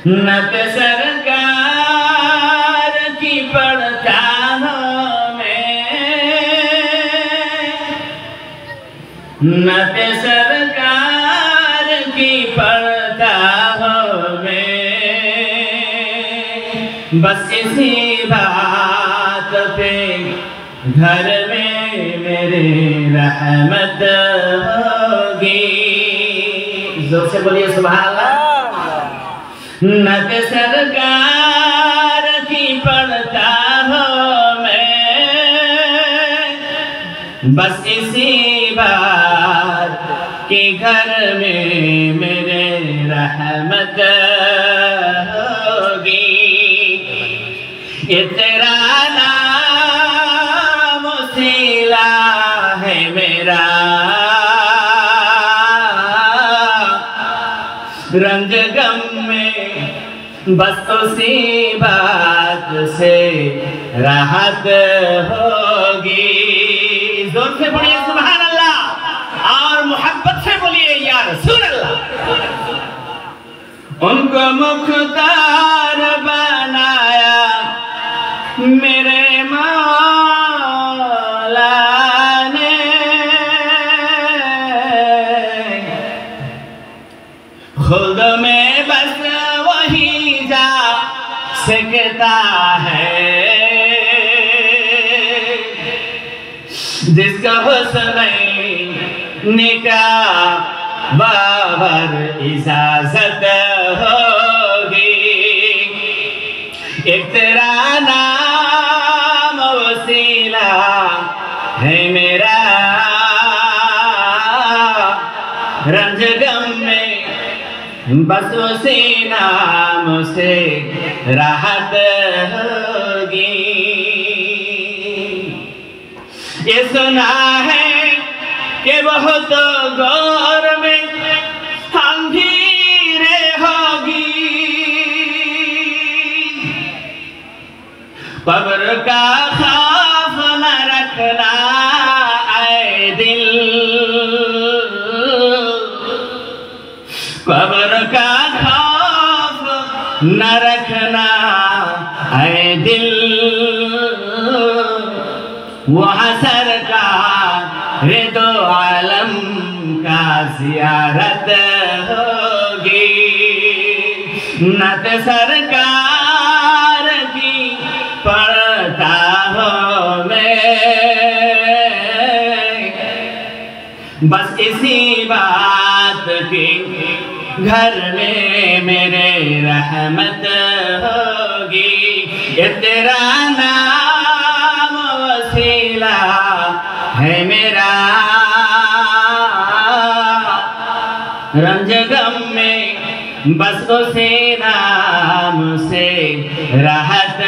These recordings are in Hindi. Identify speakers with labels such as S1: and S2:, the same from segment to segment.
S1: नत सरकार की पढ़ता हूँ मैं, नत सरकार की पढ़ता हूँ मैं। बस इसी बात पे घर में मेरे रहमत होगी। जोर से बोलिए सुभान अल्लाह। नत सरकार की पढ़ता हूँ मैं, बस इसी बात के घर में मेरे रहमत होगी। ये तेरा नाम वसीला है मेरा, रंज गम में बस उसी बात से राहत होगी। जोर से बोलिए सुभान अल्लाह और मोहब्बत से बोलिए या रसूल अल्लाह। उनको मुख्तार बनाया मेरे मौला ने, खुद में बस वही जा सकता है जिसका हुस्न निकाह बाबर इजाजत होगी। एक तेरा नाम वसीला है मेरा, रंज गम में बस उसी नाम से राहत होगी। ये सुना है कि बहुत गौर में अंधेरे होगी, कब्र का खौफ न रखना आए दिल, कब्र का खौफ न रखना आए दिल। वहाँ सरकार दो आलम का ज़ियारत होगी। नत सरकार की पढ़ता हूँ मैं, बस इसी बात की घर में मेरे रहमत होगी। ये तेरा नाम वसीला है मेरा, रंज गम में बस उसी नाम से राहत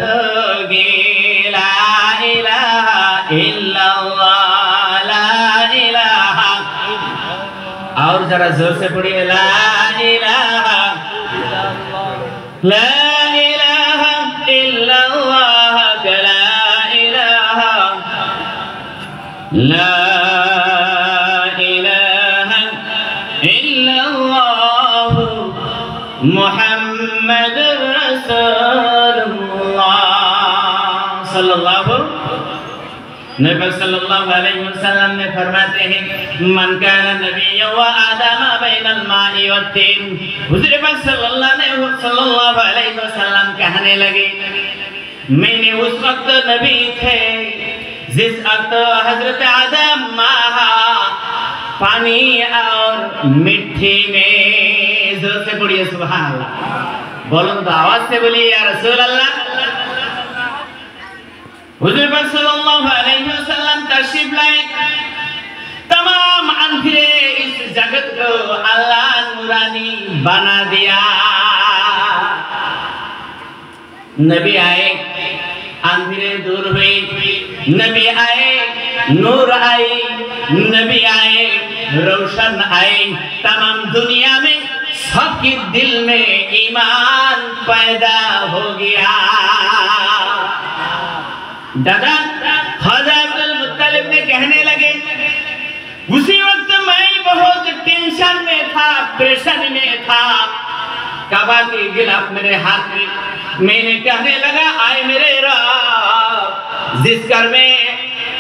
S1: होगी। ला इलाहा इल्लल्लाह, ला इलाहा, और जरा जोर से पढ़िए ला इलाहा, ला इलाहा इल्लल्लाह, ला इलाहा, ला इलाहा इल्लल्लाह मुहम्मदुर रसूलुल्लाह सल्लल्लाहु नबी सल्लल्लाहु अलैहि वसल्लम ने फरमाते हैं, मन काना नबिय्य व आदम बैनल माई व तीन। हुज़ूर पाक सल्लल्लाहु अलैहि वसल्लम कहने लगे, मैंने उस वक्त नबी थे जिस वक्त हजरत आदम पानी और मिट्टी में। जोर से बोलिए सुभान अल्लाह, बोलो तो आवाज से बोलिए या रसूल अल्लाह। हुज़ूर पाक सल्लल्लाहु अलैहि वसल्लम तशरीफ लाए, तमाम अंधेरे इस जगत को अल्लाह नूरानी बना दिया। नबी आए, अंधेरे दूर हुए, नबी आए, नूर आए, नबी आए, रोशन आए। तमाम दुनिया में सबके दिल में ईमान पैदा हो गया। दादा ख्वाजा अब्दुल मुत्तलिब ने कहने लगे, उसी वक्त मैं बहुत टेंशन में था, प्रेशर में था। कब हवा की गिलाफ मेरे हाथ में, मैंने कहने लगा आए मेरे रब, जिस घर में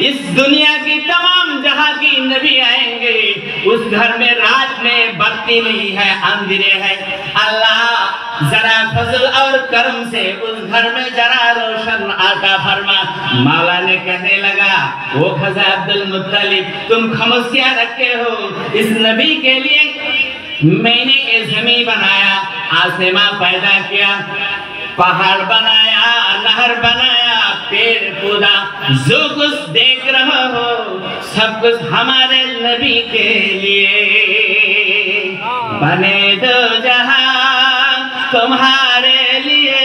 S1: इस दुनिया की तमाम जहां की नबी आएंगे उस घर में रात में बत्ती नहीं है, अंधेरे है। अल्लाह जरा फजल और करम से उस घर में जरा रोशन आता फरमा। मौला ने कहने लगा वो खजा अब्दुल मुत्तलिब, तुम खामोशियां रखे हो, इस नबी के लिए मैंने ये ज़मीन बनाया, आसमां पैदा किया, पहाड़ बनाया, नहर बनाया, पेड़ पौधा, जो कुछ देख रहे हो सब कुछ हमारे नबी के लिए। बने दो जहां तुम्हारे लिए,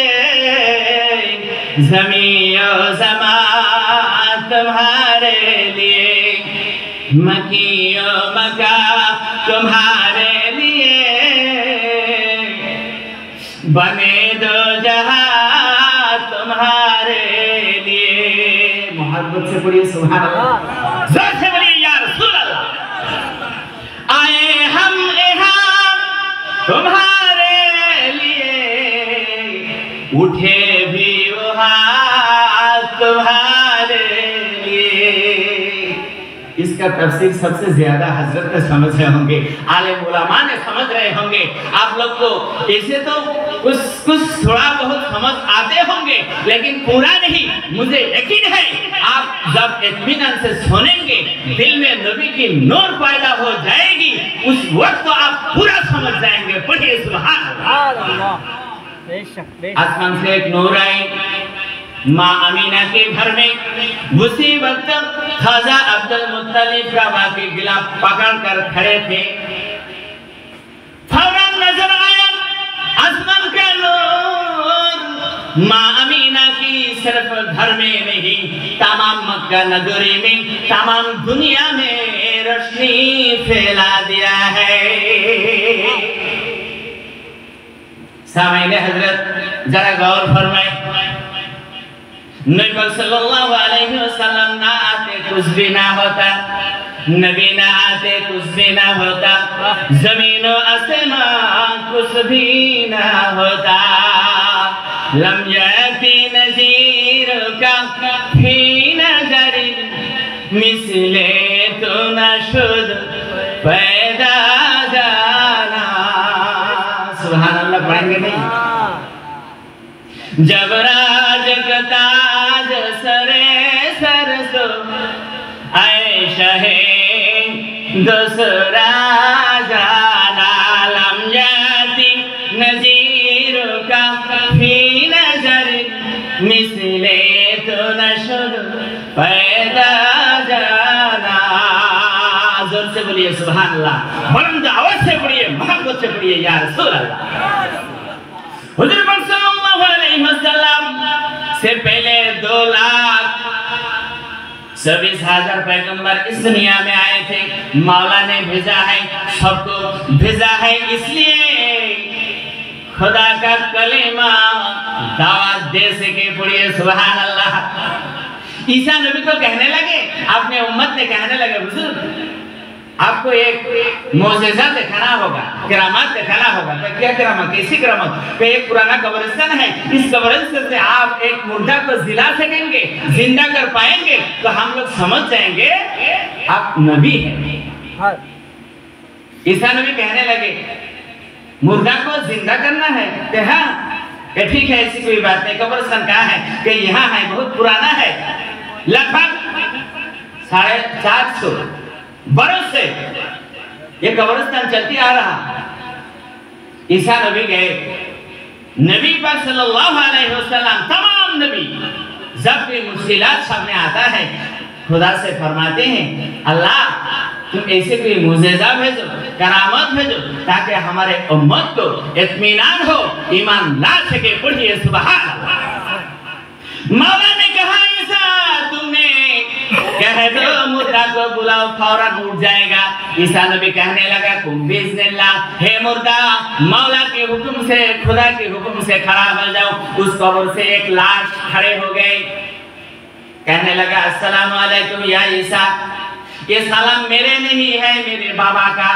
S1: ज़मीन और ज़मान तुम्हारे लिए, मकी और मक्का तुम्हारे लिए। बने दो जहां तुम्हारे लिए। मोहब्बत से पढ़िए सुभान अल्लाह, जोर से बोलिए या रसूल अल्लाह। आए हम यहाँ तुम्हारे लिए, उठे भी वहाँ तुम्हारे लिए। इसका तफसीर सबसे ज्यादा हजरत ने समझ रहे होंगे, आलिम उलमा ने समझ रहे होंगे। आप लोग को इसे तो कुछ थोड़ा बहुत समझ आते होंगे, लेकिन पूरा नहीं। मुझे यकीन है आप जब इत्मीनान से सुनेंगे, दिल में नबी की नूर पैदा हो जाएगी, उस वक्त तो आप पूरा समझ जाएंगे। पढ़िए सुभान अल्लाह। आसमान से एक नूर आई, माँ अमीना के घर में उसी वक्त खाजा अब्दुल मुत्तलिब का वाक़ई गिलाफ पकड़ कर खड़े थे। फौरन नजर आया आसमान का नूर, माँ अमीना की सिर्फ घर में नहीं, तमाम मक्का नगरी में, तमाम दुनिया में रोशनी फैला दिया है। सामईने हजरत जरा गौर फरमाए, नबी सल्लल्लाहु अलैहि वसल्लम ना आते कुछ भी ना होता, नबी ना आते कुछ भी ना होता, जमीन आसमान कुछ भी ना होता। लम यती नज़ीर का फी नज़री, मिसले तो न शुद पैदा जाना। सुभान अल्लाह पढ़ेंगे नहीं? जब राज का ताज सरे सरसो, ऐशा है दूसरा जाना। लम जाती नज़ीर का फी नज़र, मिसले तो नशुद पैदा जाना। जोर से बोलिए सुभान अल्लाह, बुलंद आवाज से बोलिए, मोहब्बत से बोलिए या रसूल अल्लाह। हुज़ूर सल्लल्लाहु अलैहि वसल्लम से पहले 2,26,000 पैगंबर इस दुनिया में आए थे। मौला ने भेजा है, सबको भेजा है, इसलिए खुदा का कलेमा दावत दे सके। पढ़िए सुभान अल्लाह। ईसा नबी को कहने लगे, अपने उम्मत ने कहने लगे, हुज़ूर आपको एक मोजेज़ा दिखाना होगा, करामात दिखाना होगा। तो क्या करामात, कैसी करामात? तो एक पुराना कब्रिस्तान है, इस कब्रिस्तान से आप एक मुर्दा को जिला सकेंगे, जिंदा कर पाएंगे, तो हम लोग समझ जाएंगे आप नबी हैं। ईसा नबी कहने लगे मुर्दा को जिंदा करना है? तो हाँ, ठीक है, ऐसी कोई बात नहीं। कब्रिस्तान कहाँ है? कि यहाँ है, बहुत पुराना है, लगभग 450 बरस से ये कब्रिस्तान चलती आ रहा। ईसा नबी गए, नबी पर सल्लल्लाहु अलैहि वसल्लम, तमाम नबी जब भी मुश्किलात सामने आता है, खुदा से फरमाते हैं अल्लाह तुम ऐसे कोई मुज़ेज़ा भेजो, करामत भेजो, ताकि हमारे उम्मत को इत्मीनान हो, ईमान ला सके। पढ़िए सुभान अल्लाह। मौला ने कहा ईसा तुमने कह दो मुर्दा को बुलाओ, फौरन उठ जाएगा। ईसा नबी कहने लगा कुम बिस्मिल्लाह, हे मुर्दा मौला के हुक्म से, खुदा के हुक्म से खड़ा हो जाओ। उस कब्र से एक लाश खड़े हो गए, कहने लगा अस्सलामु अलैकुम या ईसा। ये सलाम मेरे नहीं है, मेरे बाबा का।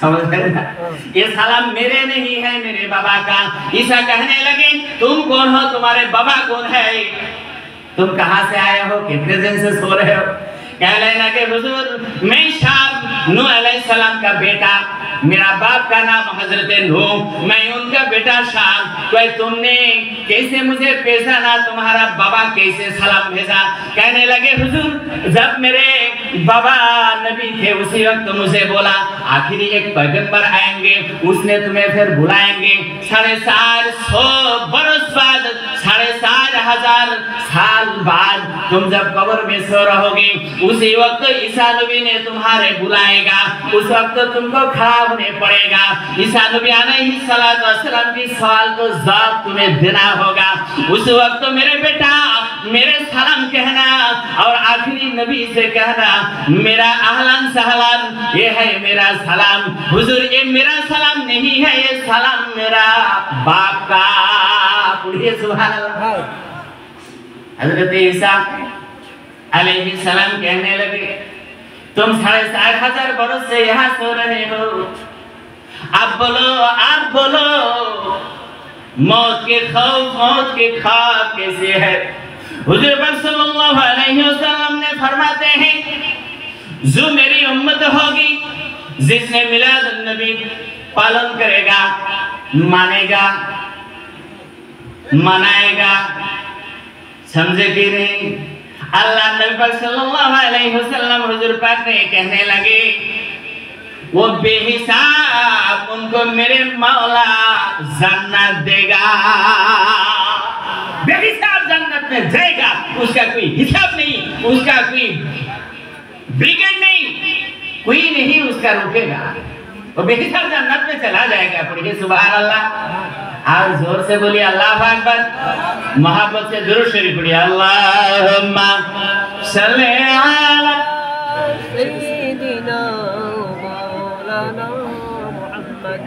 S1: समझ रहे ना? ये सलाम मेरे नहीं है, मेरे बाबा का। ईसा कहने लगे तुम कौन हो, तुम्हारे बाबा कौन है, तुम कहाँ से आए हो, कितने दिन से सो रहे हो? कहने लगे हुजूर मैं शाम नूह अलैहिस्सलाम का बेटा, मेरा बाप का नाम हजरत नूह, मैं उनका बेटा शाम। तो तुमने कैसे मुझे पहचाना, तुम्हारा बाबा कैसे सलाम भेजा? कहने लगे हुजूर जब मेरे बाबा नबी थे उसी वक्त मुझे बोला आखिरी एक पैगंबर आएंगे, उसने तुम्हें फिर बुलाएंगे। 450 बरस बाद, 4,500 साल बाद तुम जब कब्र में सो रहोगे, उसी वक्त ईसा नबी ने तुम्हारे बुलाएगा, उस वक्त तुमको खड़ा होने पड़ेगा। ईसा नबी अलैहिस्सलाम की सवाल को जवाब तुम्हें देना होगा। उस वक्त मेरे बेटा मेरे सलाम कहना और आखिरी नबी से कहना मेरा अहलन सहलन, ये है मेरा सलाम। हुजूर ये मेरा सलाम नहीं है, ये सलाम मेरा बाप का। पढ़िए सुभान अल्लाह। हजरत ईसा अलैहिस्सलाम कहने लगे तुम 4,500 बरस से यहाँ सो रहे हो, आप बोलो मौत के ख्वाब कैसे है? हुजूर सल्लल्लाहु अलैहि वसल्लम ने फरमाते हैं जो मेरी उम्मत होगी, जिसने मिलाद नबी पालन करेगा, मानेगा, मनाएगा, समझे कि नहीं? अल्लाह नबी सल्लल्लाहु अलैहि वसल्लम हुजूर पाक ने कहने लगे वो बेहिसाब उनको मेरे मौला जन्नत देगा, बेहिसाब जन्नत में जाएगा, उसका कोई हिसाब नहीं, उसका कोई ब्रिगेड नहीं, कोई नहीं उसका रुकेगा, वो बेहिसाब जन्नत में चला जाएगा। पढ़िए सुभान अल्लाह। और जोर से बोलिए अल्लाह अकबर। मोहब्बत से दुरूद शरीफ पढ़िए अल्लाहुम्मा सल्ली अला सय्यिदिना मौलाना मुहम्मद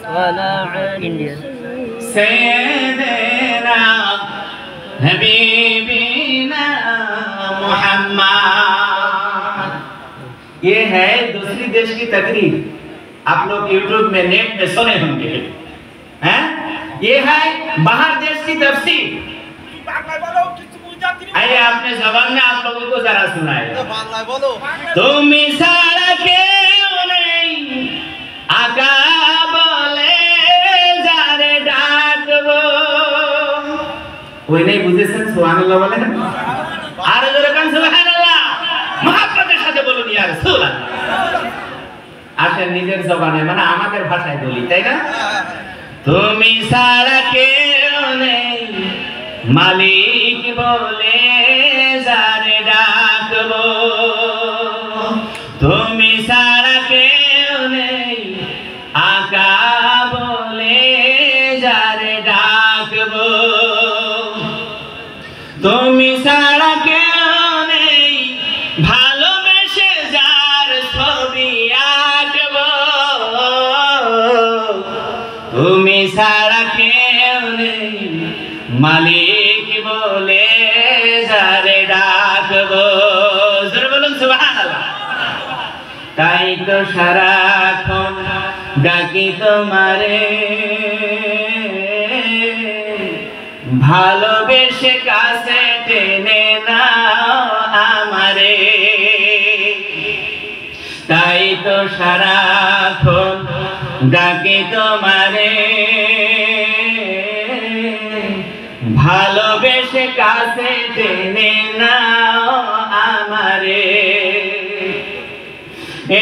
S1: वाला इंडिया सय्यिदिना हबीबिना मुहम्मद। ये है दूसरी देश की तकरीर, आप लोग यूट्यूब में नेट में सुने होंगे, हैं? ये है बाहर देश की तफसीर। आइए आपने जबान में आप लोगों को जरा सुनाए। तुम इशारा के नहीं आका बोले जारे डाकबो, ওই নাই বুঝেছেন? সুবহানাল্লাহ বলেন আর জোরে কান সুবহানাল্লাহ। মুহাব্বতের সাথে বলুন ইয়া রাসূলুল্লাহ। আসেন নিজের জবানে, মানে আমাদের ভাষায় বলি, তাই না? তুমি ছাড়া কেউ নেই মালিক বলে যারে ডাকবো, তুমি ছাড়া কেউ নেই আকা বলে যারে ডাকবো, তুমি ছাড়া কেউ নেই ভালোবেসে যার ছবি আঁকবো, তুমি ছাড়া কেউ নেই মালিক বলে যারে ডাকবো। জোরে বলুন সুবহানাল্লাহ। তাই তো সারাক্ষণ ডাকি তোমারে, ভালোবেসে কাছে টেনে নাও আমারে, তাই তো সারাক্ষণ ডাকি তোমারে, ভালোবেসে কাছে টেনে নাও আমারে।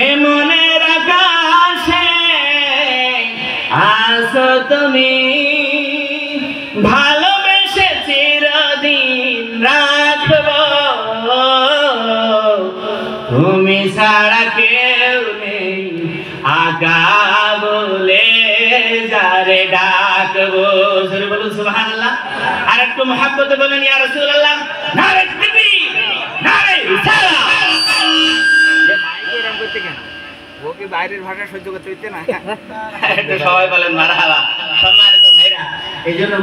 S1: এ মনের আকাশে আসো তুমি, ভালোবেসে চিরদিন রাখবো, তুমি ছাড়া কেউ নেই আকা বলে যারে ডাকবো। জোরে বলুন সুবহানাল্লাহ। আর একটু মুহাব্বতে বলেন ইয়া রাসূলুল্লাহ। নারে তাকবীর, নারে রিসালাত। যে মাইকে এরকম করতে কেন? ও কি বাইরের ভাষা সহ্য করতে পারছে না? একটু সবাই বলেন মারহাবা। সম্মানিত ভাইরা, এইজন্য